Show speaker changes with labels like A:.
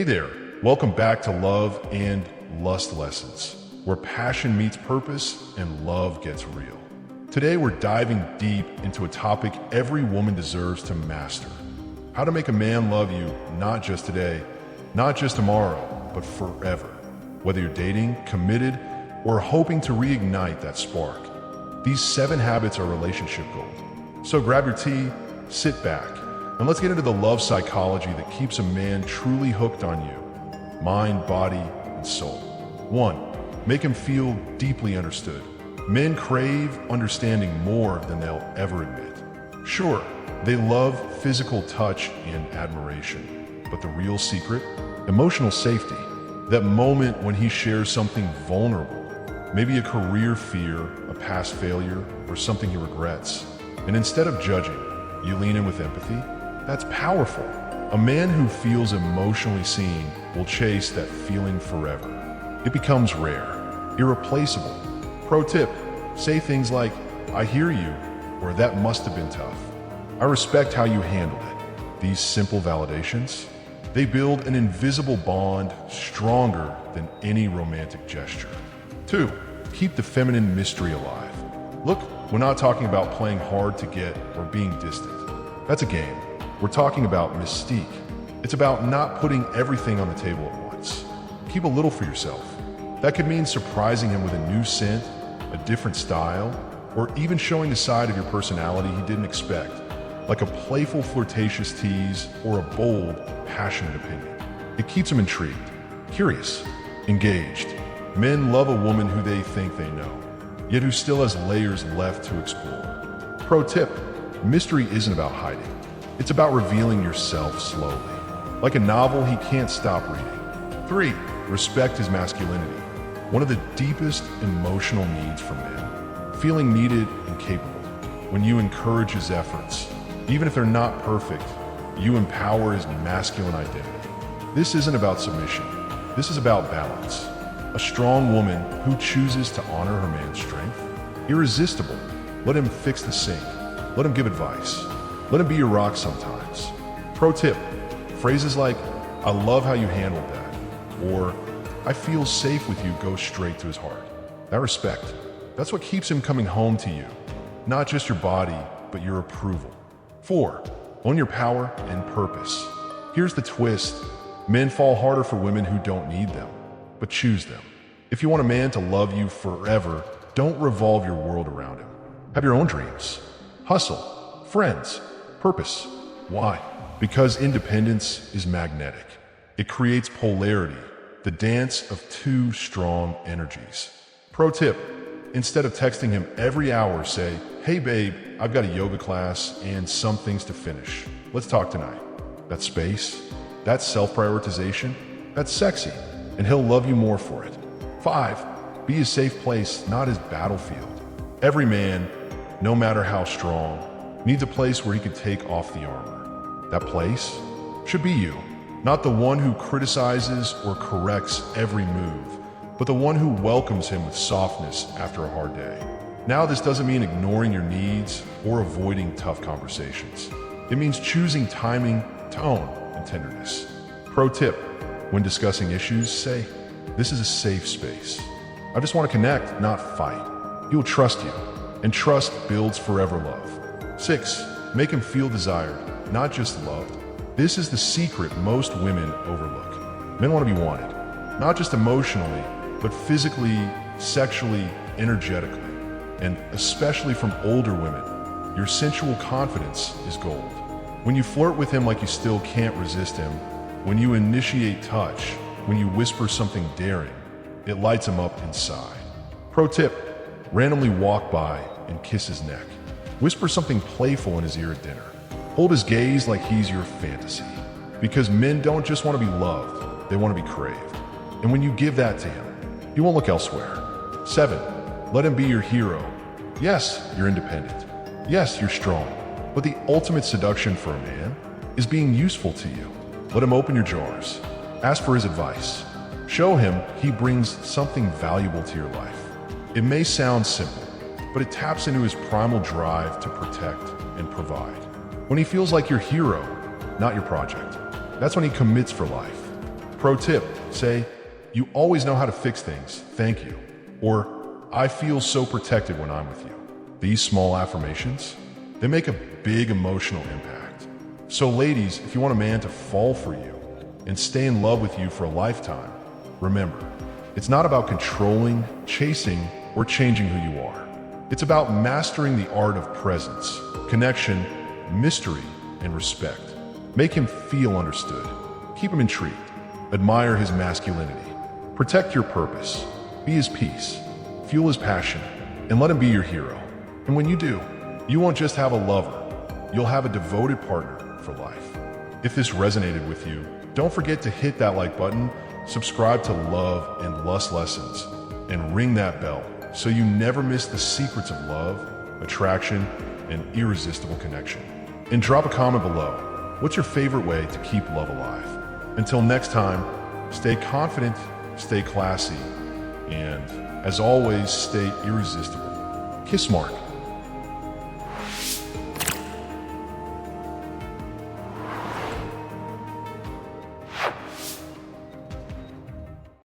A: Hey there, welcome back to Love and Lust Lessons, where passion meets purpose and love gets real. Today we're diving deep into a topic every woman deserves to master. How to make a man love you not just today, not just tomorrow, but forever. Whether you're dating, committed, or hoping to reignite that spark. These 7 habits are relationship gold. So grab your tea, sit back, and let's get into the love psychology that keeps a man truly hooked on you. Mind, body, and soul. 1. Make him feel deeply understood. Men crave understanding more than they'll ever admit. Sure, they love physical touch and admiration, but the real secret? Emotional safety. That moment when he shares something vulnerable, maybe a career fear, a past failure, or something he regrets. And instead of judging, you lean in with empathy. That's powerful. A man who feels emotionally seen will chase that feeling forever. It becomes rare, irreplaceable. Pro tip, say things like, "I hear you," or "that must have been tough." "I respect how you handled it." These simple validations, they build an invisible bond stronger than any romantic gesture. 2. Keep the feminine mystery alive. Look, we're not talking about playing hard to get or being distant. That's a game. We're talking about mystique. It's about not putting everything on the table at once. Keep a little for yourself. That could mean surprising him with a new scent, a different style, or even showing a side of your personality he didn't expect, like a playful, flirtatious tease or a bold, passionate opinion. It keeps him intrigued, curious, engaged. Men love a woman who they think they know, yet who still has layers left to explore. Pro tip, mystery isn't about hiding. It's about revealing yourself slowly. Like a novel he can't stop reading. 3. Respect his masculinity. One of the deepest emotional needs for men. Feeling needed and capable. When you encourage his efforts, even if they're not perfect, you empower his masculine identity. This isn't about submission. This is about balance. A strong woman who chooses to honor her man's strength. Irresistible. Let him fix the sink. Let him give advice. Let him be your rock sometimes. Pro tip, phrases like, "I love how you handled that," or "I feel safe with you," go straight to his heart. That respect, that's what keeps him coming home to you. Not just your body, but your approval. 4. Own your power and purpose. Here's the twist. Men fall harder for women who don't need them, but choose them. If you want a man to love you forever, don't revolve your world around him. Have your own dreams. Hustle. Friends. Purpose. Why? Because independence is magnetic. It creates polarity, the dance of 2 strong energies. Pro tip, instead of texting him every hour, say, "Hey babe, I've got a yoga class and some things to finish. Let's talk tonight." That space, that self-prioritization, that's sexy, and he'll love you more for it. 5. Be his safe place, not his battlefield. Every man, no matter how strong, needs a place where he can take off the armor. That place should be you, not the one who criticizes or corrects every move, but the one who welcomes him with softness after a hard day. Now, this doesn't mean ignoring your needs or avoiding tough conversations. It means choosing timing, tone, and tenderness. Pro tip, when discussing issues, say, "This is a safe space. I just want to connect, not fight." He will trust you, and trust builds forever love. 6. Make him feel desired, not just loved. This is the secret most women overlook. Men want to be wanted, not just emotionally, but physically, sexually, energetically. And especially from older women, your sensual confidence is gold. When you flirt with him like you still can't resist him, when you initiate touch, when you whisper something daring, it lights him up inside. Pro tip, randomly walk by and kiss his neck. Whisper something playful in his ear at dinner. Hold his gaze like he's your fantasy. Because men don't just want to be loved, they want to be craved. And when you give that to him, he won't look elsewhere. 7. Let him be your hero. Yes, you're independent. Yes, you're strong. But the ultimate seduction for a man is being useful to you. Let him open your jars. Ask for his advice. Show him he brings something valuable to your life. It may sound simple, but it taps into his primal drive to protect and provide. When he feels like your hero, not your project, that's when he commits for life. Pro tip, say, "You always know how to fix things, thank you." Or, "I feel so protected when I'm with you." These small affirmations, they make a big emotional impact. So ladies, if you want a man to fall for you and stay in love with you for a lifetime, remember, it's not about controlling, chasing, or changing who you are. It's about mastering the art of presence, connection, mystery, and respect. Make him feel understood. Keep him intrigued. Admire his masculinity. Protect your purpose. Be his peace. Fuel his passion. And let him be your hero. And when you do, you won't just have a lover. You'll have a devoted partner for life. If this resonated with you, don't forget to hit that like button, subscribe to Love and Lust Lessons, and ring that bell so you never miss the secrets of love, attraction, and irresistible connection. And drop a comment below. What's your favorite way to keep love alive? Until next time, stay confident, stay classy, and as always, stay irresistible. Kiss Mark.